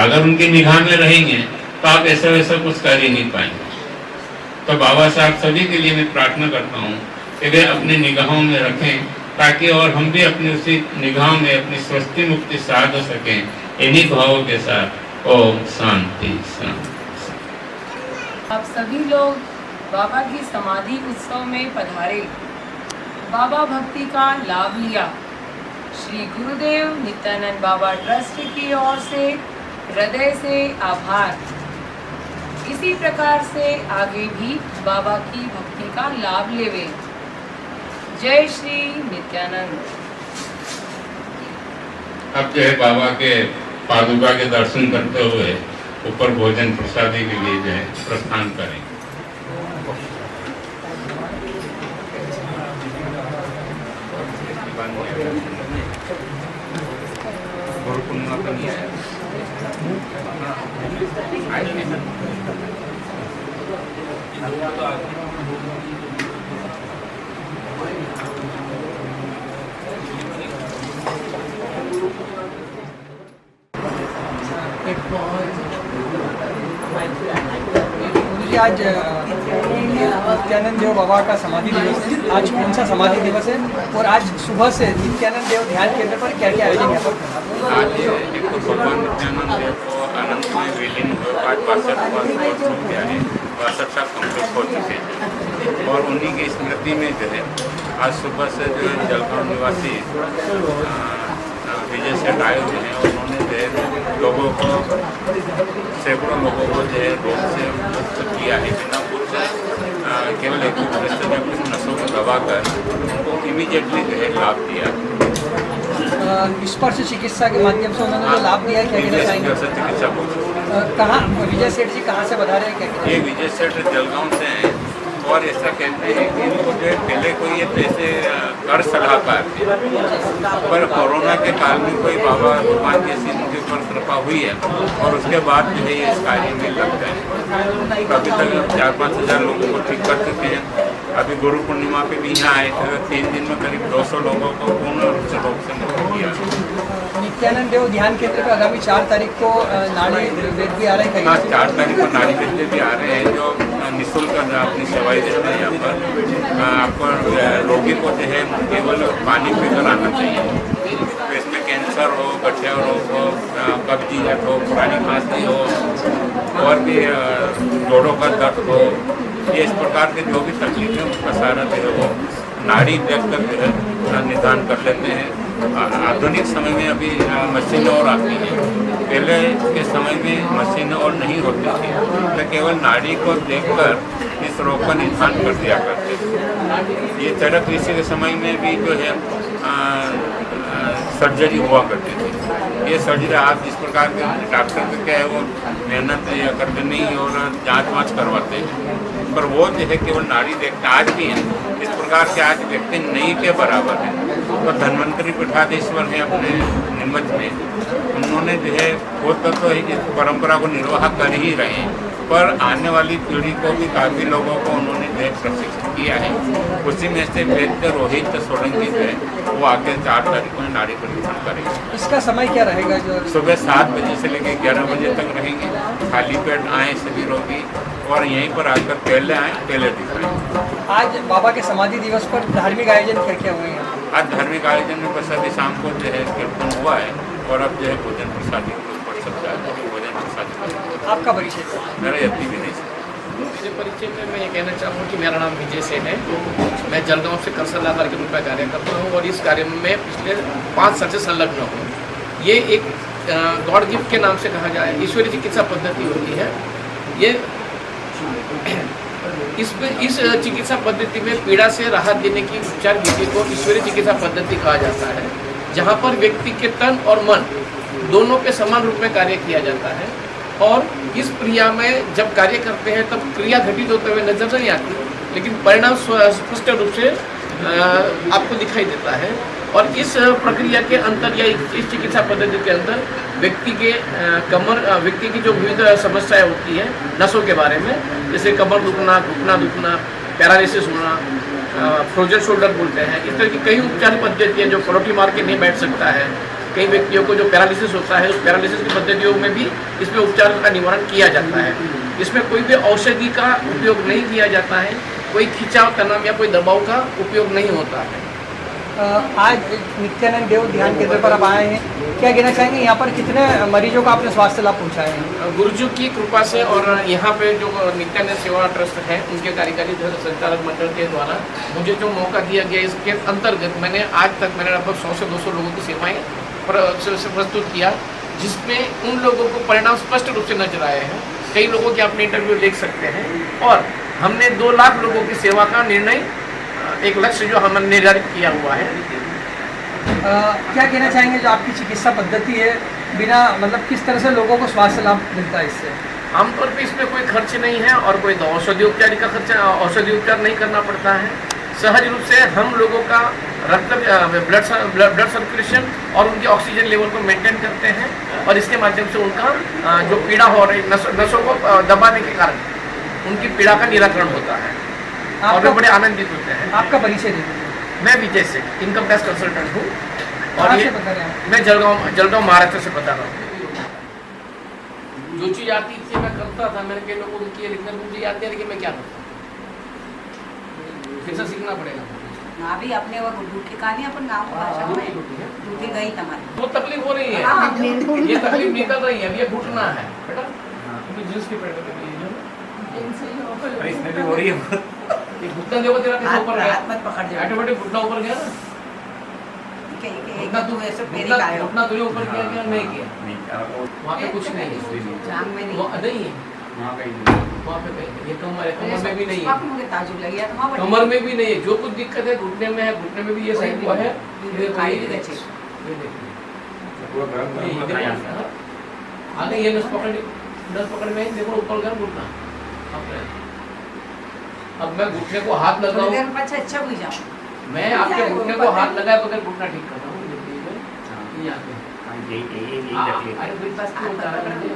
अगर उनकी निगाह में रहेंगे तो आप ऐसा वैसा कुछ कर ही नहीं पाएंगे। तो बाबा साहब सभी के लिए मैं प्रार्थना करता हूँ कि वे अपनी निगाहों में रखें ताकि और हम भी अपनी उसी निगाहों में अपनी स्वस्ति मुक्ति साध सकें। इन्हीं भावों के साथ ओम शांति शांति। आप सभी लोग बाबा की समाधि उत्सव में पधारे, बाबा भक्ति का लाभ लिया। श्री गुरुदेव नित्यानंद बाबा ट्रस्ट की ओर से हृदय से आभार। इसी प्रकार से आगे भी बाबा की भक्ति का लाभ लेवे। जय श्री नित्यानंद। अब जो है बाबा के पादुका के दर्शन करते हुए ऊपर भोजन प्रसादी के लिए जो है प्रस्थान करें। गुरु पूर्णिमा पर नहीं आया। जी आज नित्यानंद देव बाबा का समाधि दिवस है। आज कौन सा समाधि दिवस है और आज सुबह से नित्यानंद देव ध्यान केंद्र पर क्या क्या आयोजन यहाँ पर? आज एक तो भगवान नित्यानंद देव को अनंत में विलीन हुए 62 कम्प्लीट हो चुके हैं और उन्हीं की स्मृति में जो है आज सुबह से जो है जलगांव निवासी विजय सेठ आए हुए हैं और उन्होंने जो है लोगों को सैकड़ों लोगों को जो है रोग से मुक्त किया है। बिना कुछ केवल एक नसों को दबाकर उनको इमीडिएटली जो है लाभ दिया। स्पर्श चिकित्सा के माध्यम से उन्होंने जो लाभ दिया है क्या कहना चाहेंगे? चिकित्सा कहाँ विजय सेठ जी कहाँ से बता रहे हैं क्या? ये विजय सेठ जलगांव से हैं और ऐसा कहते हैं कि इनको जो है पहले कोई ये पैसे कर सलाहकार थे, पर कोरोना के काल में कोई बाबा भगवान जैसी इनके ऊपर कृपा हुई है और उसके बाद जो है ये इस कार्य में लग गए। अभी तक 4-5 हज़ार लोगों को ठीक कर चुके हैं। अभी गुरु पूर्णिमा पे भी यहाँ आए थे, 3 दिन में करीब 200 लोगों को पूर्ण रूप से रोग से मुक्त किया। नित्यानंद देव ध्यान केंद्र पे आगामी 4 तारीख को नाड़ी वेद भी आ रहे हैं। हाँ, 4 तारीख को नाड़ी वेद भी आ रहे हैं जो निःशुल्क अपनी सेवाएं देते हैं। यहाँ पर आपको रोगी को जो है केवल पानी पीकर आना चाहिए। तो इसमें कैंसर हो, गठिया रोग हो, कब्जियत हो, पुरानी खांसी हो और भी जोड़ों का दर्द हो, ये इस प्रकार के जो भी तकलीफ है उसका सारा जो है वो नाड़ी देख कर जो है निदान कर लेते हैं। आधुनिक समय में अभी मशीनें और आती हैं, पहले के समय में मशीनें और नहीं होती थी, तो केवल नाड़ी को देखकर इस रोग का निदान कर दिया करते थे। ये चरक ऋषि के समय में भी जो है सर्जरी हुआ करती थी। ये सर्जरी आप जिस प्रकार के डॉक्टर के क्या है वो मेहनत या करते नहीं और जांच वाँच करवाते हैं, पर वो जो है केवल नाड़ी देखते आज भी हैं। इस प्रकार के आज व्यक्ति नहीं के बराबर है। तो धन्वंतरी पीठाधीश्वर हैं अपने नीमच में, उन्होंने जो है वो तो इस परंपरा को निर्वाह कर ही रहे हैं, पर आने वाली पीढ़ी को भी काफ़ी लोगों को उन्होंने जो है प्रशिक्षित किया है। उसी में से वैद्य रोहित सोलंकी जो है वो आगे 4 तारीख को नाड़ी परीक्षण करेंगे। इसका समय क्या रहेगा? जो सुबह 7 बजे से लेकर 11 बजे तक रहेंगे। खाली पेट आएँ सभी रोगी और यहीं पर आकर पहले आएँ, पहले दिखाएँ। आज बाबा के समाधि दिवस पर धार्मिक आयोजन क्या क्या हुए हैं? आज धार्मिक आयोजन में बस अभी शाम को जो है कीर्तन हुआ है और अब जो है भोजन प्रसादी के ऊपर सब जाएगा। भोजन प्रसादी आपका परिचय? मेरा यति भी नहीं। मेरे परिचय में मैं ये कहना चाहूँगा कि मेरा नाम विजय सेठ है। मैं जलगांव से करसलाधार के रूप में कार्य करता हूँ और इस कार्य में पिछले 5 साल से संलग्न हूँ। ये एक गॉड गिफ्ट के नाम से कहा जाए ईश्वरीय चिकित्सा पद्धति होती है। ये इस चिकित्सा पद्धति में पीड़ा से राहत देने की उपचार विधि को ईश्वरीय चिकित्सा पद्धति कहा जाता है, जहाँ पर व्यक्ति के तन और मन दोनों पे समान रूप में कार्य किया जाता है। और इस क्रिया में जब कार्य करते हैं तब क्रिया घटित होते हुए नजर नहीं आती, लेकिन परिणाम स्पष्ट रूप से आपको दिखाई देता है। और इस प्रक्रिया के अंतर या इस चिकित्सा पद्धति के अंदर व्यक्ति की जो विविध समस्याएं होती है नसों के बारे में, जैसे कमर दुखना, घुटना दुखना, पैरालिसिस होना, फ्रोजन शोल्डर बोलते हैं, इस तरह की कई उपचार पद्धतियाँ जो परोठी मार के नहीं बैठ सकता है। कई व्यक्तियों को जो पैरालिसिस होता है, उस पैरालिसिस की पद्धतियों में भी इसमें उपचार का निवारण किया जाता है। इसमें कोई भी औषधि का उपयोग नहीं किया जाता है, कोई खिंचाव, तनाव या कोई दबाव का उपयोग नहीं होता है। आज नित्यानंद देव ध्यान केंद्र पर आप आए हैं, क्या कहना चाहेंगे? यहाँ पर कितने मरीजों को आपने स्वास्थ्य लाभ पहुँचाए हैं? गुरुजी की कृपा से और यहाँ पे जो नित्यानंद सेवा ट्रस्ट है उनके कार्यकारी संचालक मंडल के द्वारा मुझे जो मौका दिया गया, इसके अंतर्गत मैंने आज तक लगभग 100 से 200 लोगों की सेवाएँ प्रस्तुत किया, जिसमें उन लोगों को परिणाम स्पष्ट रूप से नजर आए हैं। कई लोगों के आपने इंटरव्यू देख सकते हैं और हमने 2 लाख लोगों की सेवा का निर्णय, एक लक्ष्य जो हमने निर्धारित किया हुआ है। क्या कहना चाहेंगे जो आपकी चिकित्सा पद्धति है, बिना मतलब किस तरह से लोगों को स्वास्थ्य लाभ मिलता है इससे? आमतौर पे इसमें कोई खर्च नहीं है और कोई औषधि उपचार का खर्चा, औषधि उपचार नहीं करना पड़ता है। सहज रूप से हम लोगों का ब्लड सर्कुलेशन और उनकी ऑक्सीजन लेवल को मेंटेन करते हैं और इसके माध्यम से उनका जो पीड़ा हो रही नसों को दबाने के कारण उनकी पीड़ा का निराकरण होता है और वो बड़े आनंदित होते हैं। आपका परिचय दे दीजिए। मैं विजय सेठ, इनकम टैक्स कंसल्टेंट हूँ और ये बता रहे हैं? मैं जलगांव महाराष्ट्र से बता रहा हूँ। जो चीज़ आती थी मैं करता था, मैंने कई लोगों को किया, लेकिन मुझे याद नहीं है कि मैं क्या करता, फिर से सीखना पड़ेगा। अभी अपने वो ड्यूटी कहानी अपन गाँव भाषा में ड्यूटी गई तुम्हारी, वो तकलीफ हो रही है, ये तकलीफ निकल रही है, अब ये घुटना है बेटा, जींस की पैंट इसमें भी हो रही है। ये घुटना देखो तेरा कैसे ऊपर गया, पकड़ जाए ऑटोमेटिक घुटना ऊपर गया ना, घुटना तुझे ऊपर किया क्या नहीं किया? वहाँ पे कुछ नहीं है, जांग में नहीं है, वहाँ पे कहीं ये कमर में भी नहीं है, कमर में भी नहीं है। जो कुछ दिक्कत है घुटने में है, घुटने में भी ये साइड हुआ है। आगे ये नस पकड़ नस पकड़ में देखो ऊपर कर घुटना। अब मैं घुटने को हाथ लगाऊं, अच्छा बुझा मैं आपके घुटने को हाथ लगाए बगैर घुटना ठीक कर रहा हूँ। यहाँ पे अरे मेरे पास क्यों उतारा मैंने?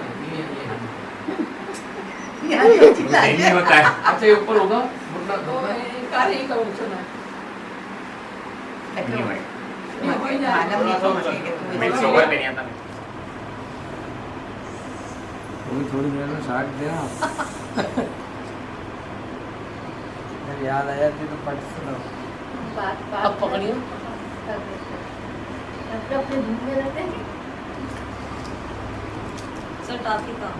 ये होता है। अच्छा ये ऊपर होगा घुटना थोड़ी देर में साट देना। याद आया थी तो पट सुनो। अब पकड़िए। अपने धूप में रहते हैं सर काफी काम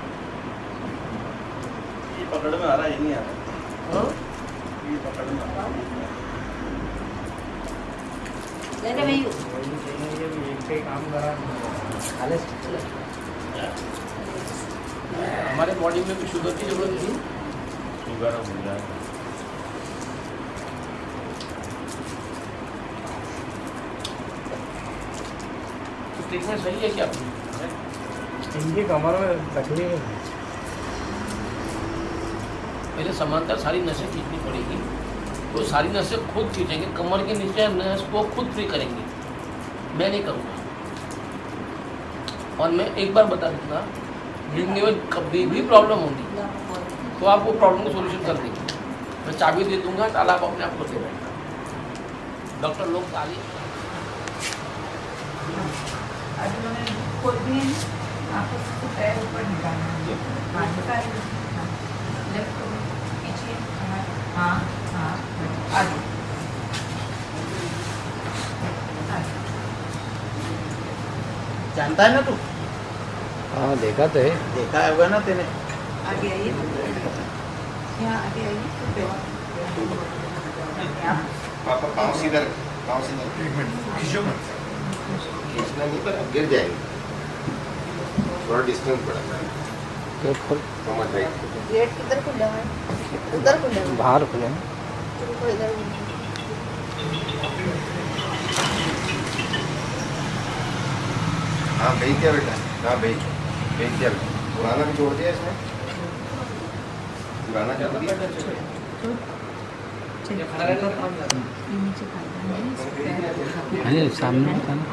ये पकड़ में आ रहा है, ये नहीं आ रहा। हाँ? ये पकड़ में आ रहा है। लेने भाई ये भी एक पे काम करा खाले हमारे बॉडी में भी शुगर की जरूरत नहीं। शुगर हो जाएगा। ट्रीटमेंट सही है क्या? इनकी कमर में तकलीफ है। पहले समांतर सारी नसें खींचनी पड़ेगी, तो सारी नसें खुद खींचेंगे, कमर के नीचे नस को खुद फ्री करेंगे, मैं नहीं करूँगा। और मैं एक बार बता दूँगा, जिंदगी में कभी भी प्रॉब्लम होगी तो आप वो प्रॉब्लम को सोल्यूशन कर देंगे। मैं चाबी दे दूँगा, ताला आप अपने आप खोल के बैठना। डॉक्टर लोग ताली जानता है ना तू? हाँ देखा तो है। देखा होगा ना तेने। आगे आइए यहाँ आगे आइए पापा पाँव सीधा रख, पाँव सीधा रख। एक मिनट खींचो मत। खींचना नहीं पर गिर जाएंगे। थोड़ा डिस्टेंस पड़ा। मत राइट। गेट किधर खुला है? उधर खुला है। बाहर खुले हैं। तुमको इधर हाँ भेज दिया बेटा। हाँ भेज दिया बेटा। पुराना भी जोड़ दिया इसमें। पुराना जोड़ दिया। अरे सामने था ना।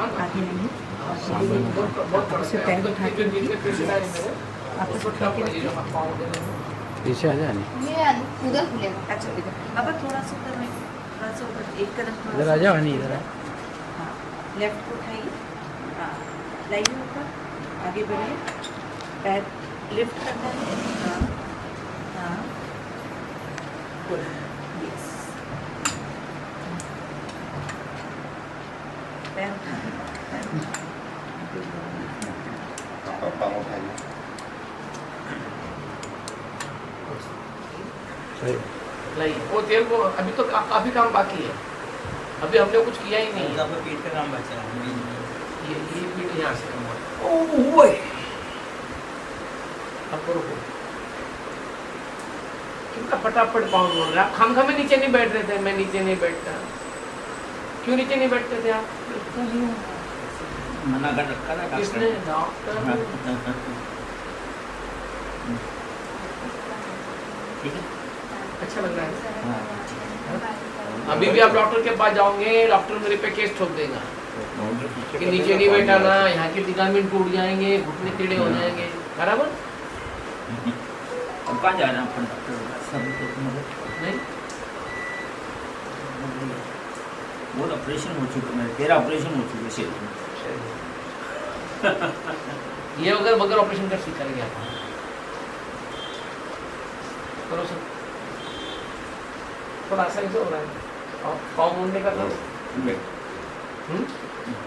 पीछे आ जाए। ये उधर खुलेगा। अच्छा इधर अब थोड़ा सा उधर में थोड़ा सा उधर एक कदम इधर आ जाओ। नहीं इधर आ। हाँ लेफ्ट को उठाइए। हाँ लाइए ऊपर आगे बढ़िए पैर लिफ्ट करना है। हाँ हाँ यस पैर उठाइए पाँव उठाइए। नहीं वो तेल को अभी तो काफी काम बाकी है, अभी हमने कुछ किया ही नहीं। पीठ का काम बचा है। ये पीठ यहाँ से कम हो। अब रुको, कितना फटाफट पाँव मोड़ रहे आप। खामखा में नीचे नहीं बैठ रहे थे, मैं नीचे नहीं बैठता। क्यों नीचे नहीं बैठते थे आप? मना कर रखा था किसने? डॉक्टर। ठीक है अच्छा लग रहा है। अभी भी आप डॉक्टर के पास जाओगे, डॉक्टर मेरे पे केस ठोक देगा कि नीचे नहीं बैठाना, यहाँ के लिगामेंट टूट जाएंगे, घुटने टेढ़े हो जाएंगे। बराबर अब कहाँ जा रहे हैं अपन डॉक्टर नहीं? बहुत ऑपरेशन हो चुका है, तेरा ऑपरेशन हो चुका है शरीर में। ये अगर बगैर ऑपरेशन कर सीख करेंगे आप। करो सर, थोड़ा आसानी से हो रहा है। और पाँव मोड़ने का करो।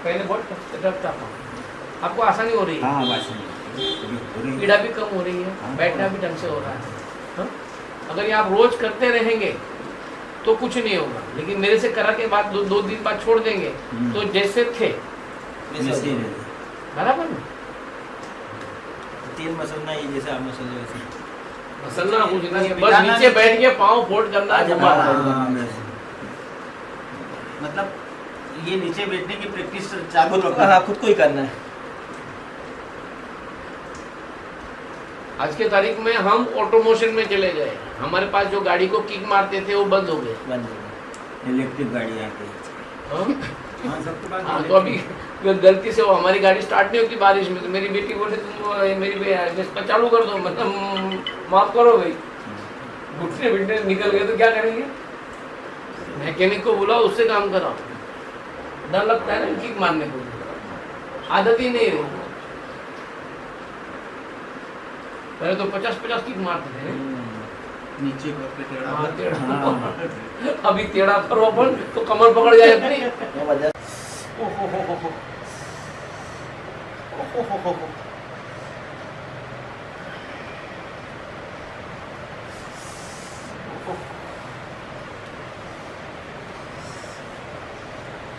पहले बहुत टफ था पाँव, आपको आसानी हो रही है। हाँ बस पीड़ा भी कम हो रही है, बैठना भी ढंग से हो रहा है। हाँ? अगर ये आप रोज करते रहेंगे तो कुछ नहीं होगा, लेकिन मेरे से करा के बाद दो दिन बाद छोड़ देंगे तो जैसे थे बराबर ना। तेल मसलना ही जैसे आप मसल वैसे मसलना कुछ नहीं है, बस नीचे बैठ के पाँव फोल्ड करना है। मतलब ये नीचे बैठने की प्रैक्टिस चालू रखना है, खुद को ही करना है। आज के तारीख में हम ऑटोमोशन में चले गए, हमारे पास जो गाड़ी को किक मारते थे वो बंद हो गए, इलेक्ट्रिक गाड़ी आ गई। हाँ, तो अभी गलती से वो हमारी गाड़ी स्टार्ट नहीं होती बारिश में, तो मेरी बेटी बोले तुम मेरी इसका चालू कर दो, मतलब माफ करो भाई, घुटने बिटने निकल गए तो क्या करेंगे। मैकेनिक को बुलाओ, उससे काम कराओ। डर लगता है ना किक मारने को, आदत ही नहीं है। पहले तो 50-50 किक मारते थे नीचे करके टेढ़ा। हाँ, टेढ़ा। अभी टेढ़ा करो अपन तो कमर पकड़ जाए अपनी।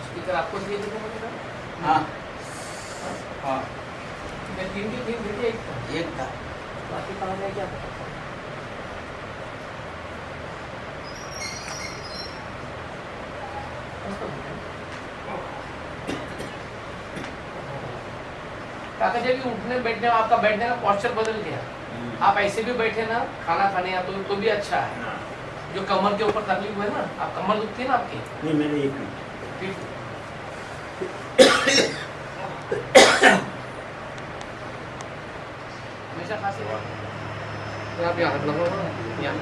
स्पीकर आपको दिए थे क्या? हाँ हाँ, तीन भेजे, एक था। बाकी कहाँ गया क्या? काका जी भी उठने बैठने आपका बैठने का पोस्चर बदल गया, आप ऐसे भी बैठे ना खाना खाने या तो भी अच्छा है। जो कमर के ऊपर तकलीफ है ना, आप कमर दुखती है ना आपकी? नहीं, मेरे एक नहीं। हमेशा खांसी रहती है। आप यहाँ हाथ लगाओ ना, यहाँ।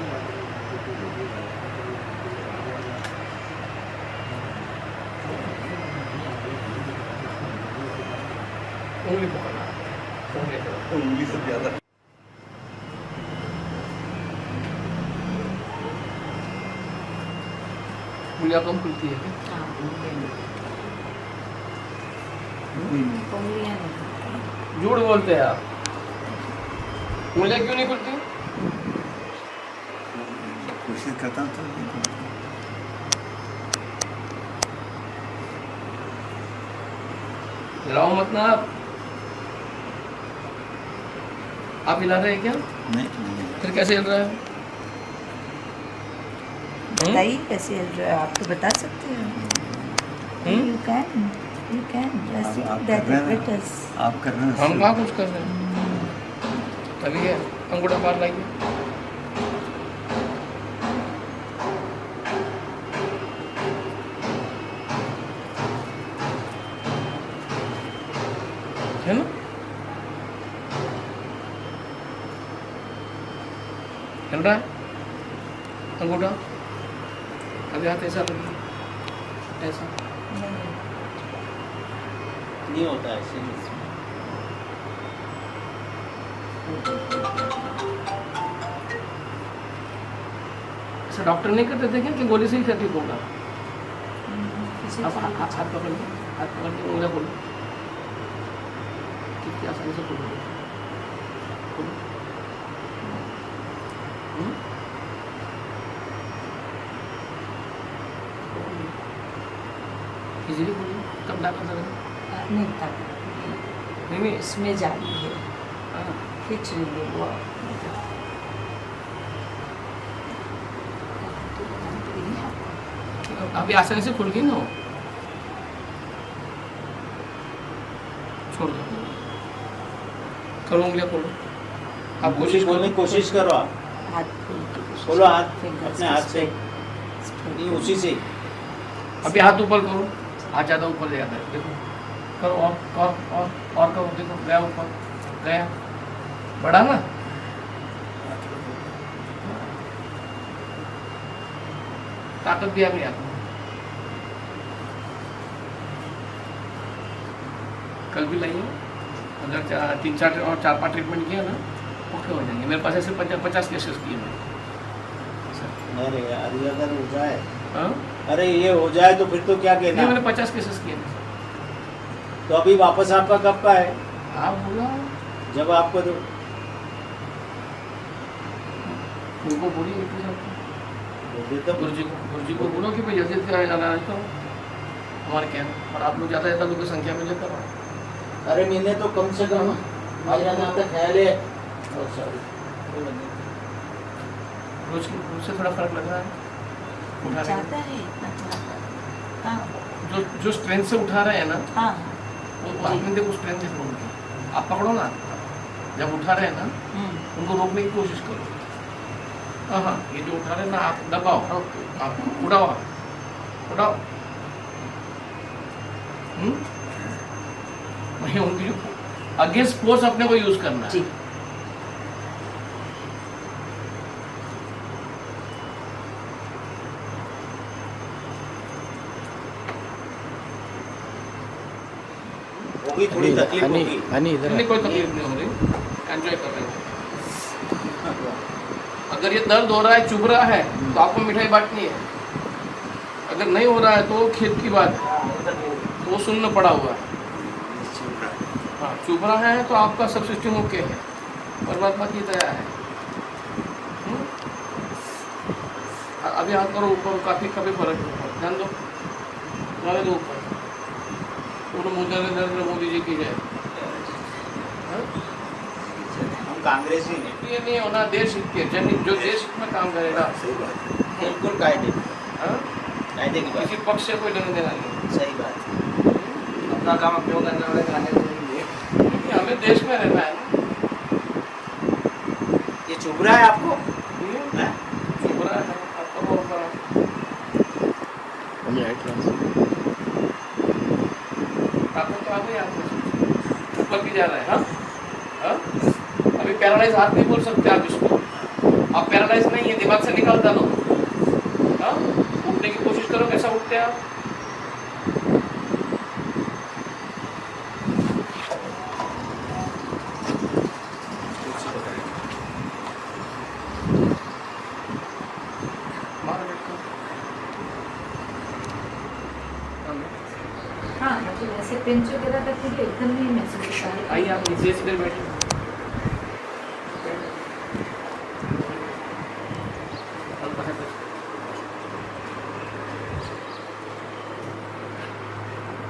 उंगली पकड़ना, उंगली से ज्यादा। उंगलियां कम खुलती है। झूठ बोलते हैं आप, उंगलियां क्यों नहीं खुलती? कोशिश करता हूँ तो हिलाओ मत ना आप हिला रहे हैं क्या? नहीं। फिर कैसे हिल रहा है? बताइए कैसे हिल रहा है, आप तो बता सकते हैं। You can just that it is. आप कर रहे हैं। हम कहाँ कुछ कर रहे हैं, तभी है अंगूठा पार लाइए। है ना? चल रहा है अंगूठा? अभी हाथ ऐसा करिए, ऐसा नहीं होता ऐसे। ऐसा डॉक्टर नहीं करते थे क्या कि गोली से ही ठीक होगा? आप हाथ पकड़ लो, हाथ पकड़ के उंगलियां खोलो, कितनी आसानी से खोलो। इजीली खोलो, कब डाका सर? नहीं नहीं इसमें जा रही है, खींच रही है वो। अभी आसानी से खुल गई ना, छोड़ दो, करो उंगलियां खोलो। आप कोशिश बोलने की कोशिश करो, आप हाथ खोलो, हाथ अपने हाथ से नहीं, उसी से। अभी हाथ ऊपर करो, हाथ ज़्यादा ऊपर ले जाता है, देखो करो, और करो, देखो गया ऊपर, गया, बढ़ा ना। ताकत भी आ गई आपको। कल भी लाइए, अगर 3-4 और 4-5 ट्रीटमेंट किया ना, ओके हो जाएंगे। मेरे पास ऐसे 50 केसेस किए मैंने। अरे यार, ये अगर हो जाए, हाँ? अरे ये हो जाए तो फिर तो क्या कहना। नहीं, मैंने 50 केसेस किए थे। तो अभी वापस आपका कब का है? आप बोला जब आपको तो उनको बोलिए गुरुजी को बोलो कि भाई जल्दी से आना है, तो हमारे क्या, और आप लोग ज़्यादा लोगों की संख्या में लेकर आओ। अरे महीने तो कम से कम आज जहाँ तक ख्याल है। रोज से थोड़ा फर्क लग रहा है, उठा रहे जाता है इतना जाता है। जो स्ट्रेंथ से उठा रहे हैं ना, हाँ वो आपने देखो स्ट्रेंथ है उनकी, आप पकड़ो ना, जब उठा रहे हैं ना उनको रोकने की कोशिश करो। हाँ, ये जो उठा रहे हैं ना आप दबाओ, आप उठाओ, उठाओ। वही उनकी अगेंस्ट फोर्स अपने को यूज करना है। होगी थोड़ी तकलीफ होगी। नहीं, कोई तकलीफ नहीं हो रही, एंजॉय कर रहे हो। अगर ये दर्द हो रहा है, चुभ रहा है, तो आपको मिठाई बांटनी है। अगर नहीं हो रहा है तो खेत की बात है, तो वो सुनना पड़ा हुआ है। हाँ, चुभ रहा है तो आपका सब सिस्टम ओके है, परमात्मा की दया है। अभी हाथ करो ऊपर, काफी फर्क है, ध्यान दो, जाने दो ऊपर। पूर्ण नरेंद्र मोदी जी की जय। हम कांग्रेस ही नहीं, ये नहीं होना देश हित के, जो देश हित में काम करेगा बिल्कुल कायदे की बात, किसी पक्ष से कोई लेना देना नहीं। सही बात। अपना काम अपने को करना होगा, क्योंकि हमें देश में रहना है ना। ये चुभ रहा है आपको? चुभ रहा है आपको, आपको तो आगे ऊपर भी जा रहा है। हाँ, अभी पैरालाइज हाथ नहीं बोल सकते आप इसको, आप पैरालाइज नहीं है, दिमाग से निकाल डालो। हाँ, उठने की कोशिश करो, कैसा उठते हैं आप? हाँ, मतलब ऐसे पिंच वगैरह करके भी एकदम नहीं महसूस होता है। आइए आप नीचे से इधर बैठिए।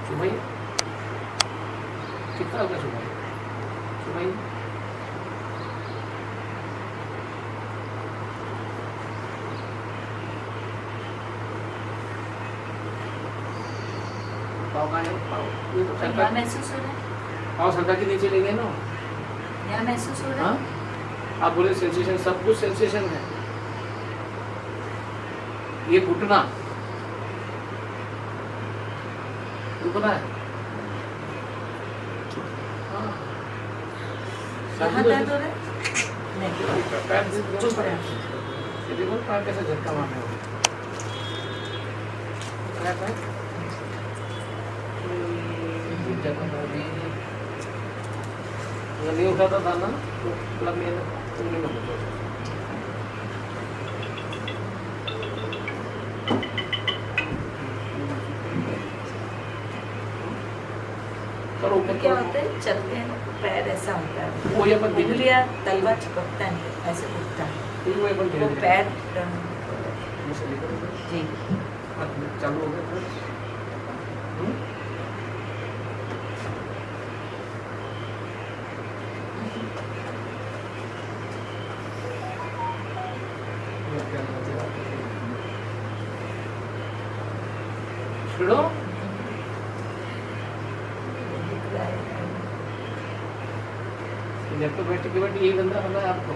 सुबह कितना होगा? सुबह पाव का है, पाव ये तो यहाँ सरकार महसूस हो रहा है, पाव सरकार के नीचे ले गए ना। यहाँ महसूस हो रहा हाँ, है। आप बोले सेंसेशन, सब कुछ सेंसेशन है। ये घुटना रुकना है। हाँ, यहाँ दर्द हो रहा है? नहीं, पैर चुप रहे हैं। ये देखो पैर कैसे झटका मारने वाला। अगर नहीं उठाता था ना तो मतलब मेरे उंगली में घुसा। करो तो क्या होता है, चलते हैं ना, पैर ऐसा होता है, वो ये अपन धीरे- उंगलियां तलवा चिपकता है, ऐसे उठता है, वो अपन धीरे- वो धीरे- पैर जी चालू हो गया। छिड़ो जब तो बैठे के बैठे यही गंदा करना है आपको,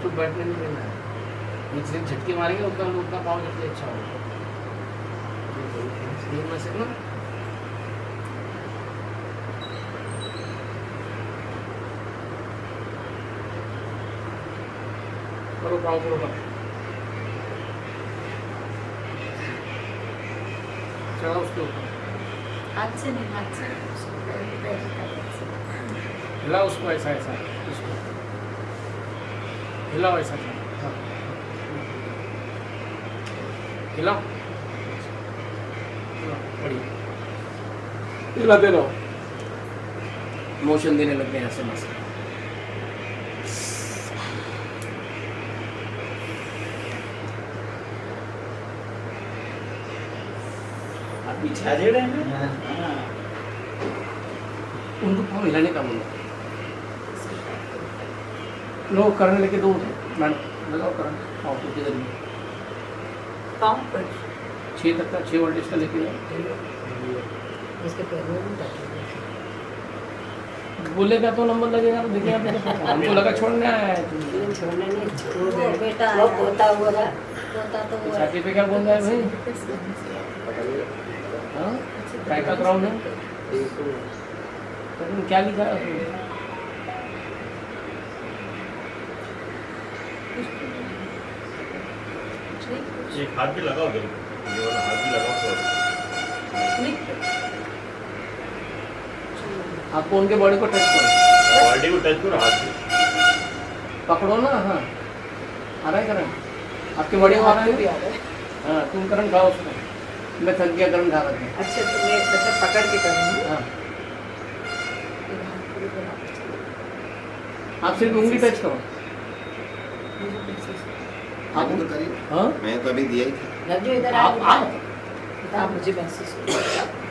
तो बैठने नहीं देना है। जितने झटके मारेंगे उतना पाँव जितने अच्छा होगा। में से ना करो पाँव को चढ़ा उसके ऊपर, हाथ से नहीं, हाथ से हिला उसको ऐसा ऐसा, उसको हिलाओ ऐसा, हाँ हिलाओ, बढ़िया हिलाते रहो, मोशन देने लग गए ऐसे मस्त। उनको पाँव हिलाने का बोलो, लो करने लेके दो मैडम, लगाओ करंट पाँव को किधर भी, पाँव पर 6 तक का 6 वोल्टेज का लेके जाओ। उसके पैरों में बोलेगा तो नंबर लगेगा तो देखिए आप हमको लगा छोड़ने आया है छोड़ने नहीं वो बेटा वो पोता हुआ है पोता तो हुआ छाती पे क्या बोल रहा है भाई हाँ काय का ग्राउंड है तो क्या लिखा है उसमें एक हाथ भी लगाओ ये वाला हाथ भी लगाओ आपको उनके बॉडी को टच करो बॉडी को टच करो हाथ से पकड़ो ना हाँ आ रहा है करंट आपके बॉडी में आ रहा है हाँ तुम करंट खाओ उसको मैं थक गया करंट खा रहा था अच्छा तो मैं मतलब पकड़ के करूँगी हाँ आप सिर्फ उंगली टच करो आप तो करिए हाँ मैं तो अभी दिया ही था जो इधर आप आप मुझे महसूस हो